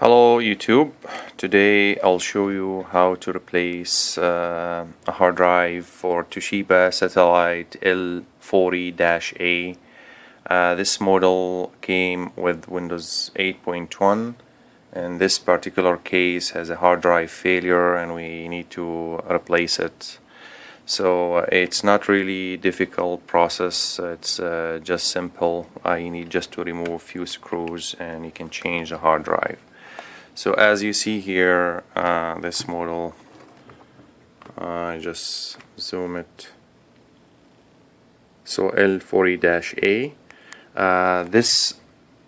Hello YouTube. Today I'll show you how to replace a hard drive for Toshiba Satellite L40-A. This model came with Windows 8.1, and this particular case has a hard drive failure and we need to replace it. So it's not really difficult process, it's just simple. You need just to remove a few screws and you can change the hard drive. So as you see here, this model, I just zoom it. So L40-A. This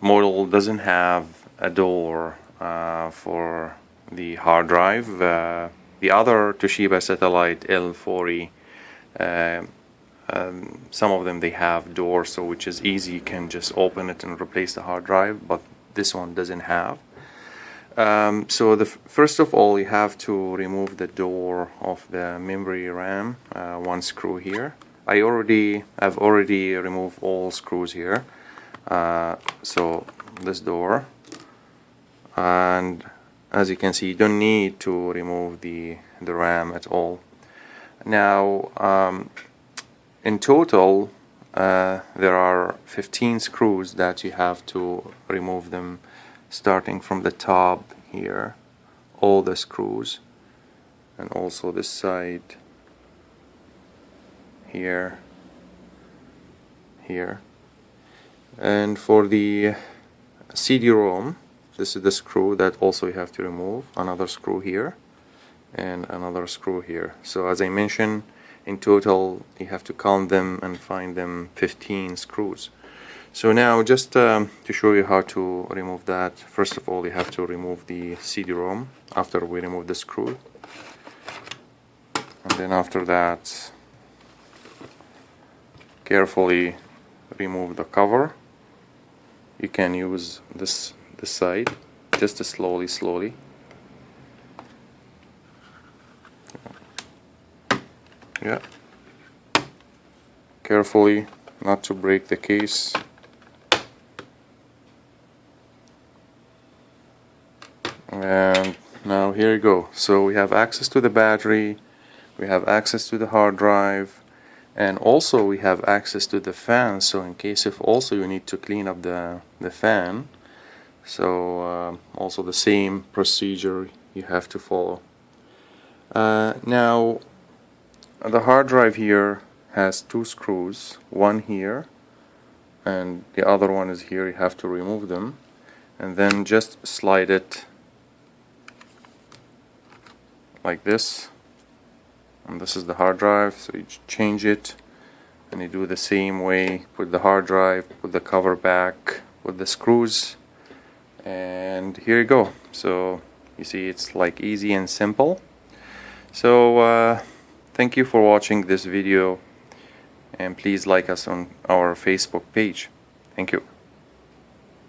model doesn't have a door for the hard drive. The other Toshiba Satellite L40, some of them they have doors, so which is easy. You can just open it and replace the hard drive, but this one doesn't have. So first of all, you have to remove the door of the memory RAM, one screw here. I've already removed all screws here. So this door, and as you can see, you don't need to remove the RAM at all. Now, in total, there are 15 screws that you have to remove them, starting from the top here, all the screws, and also this side here, and for the CD-ROM, this is the screw that also you have to remove, another screw here and another screw here. So as I mentioned, in total you have to count them and find them 15 screws. So now, just to show you how to remove that, first of all you have to remove the CD-ROM after we remove the screw, and then after that carefully remove the cover. You can use this side, just slowly. Yeah, carefully, not to break the case. And now here you go. So we have access to the battery, we have access to the hard drive, and also we have access to the fan, so in case if also you need to clean up the fan, so also the same procedure you have to follow. Now the hard drive here has two screws, one here and the other one is here. You have to remove them and then just slide it like this, and this is the hard drive. So you change it and you do the same way, put the hard drive, put the cover back with the screws, and here you go. So you see, it's like easy and simple. So thank you for watching this video, and please like us on our Facebook page. Thank you.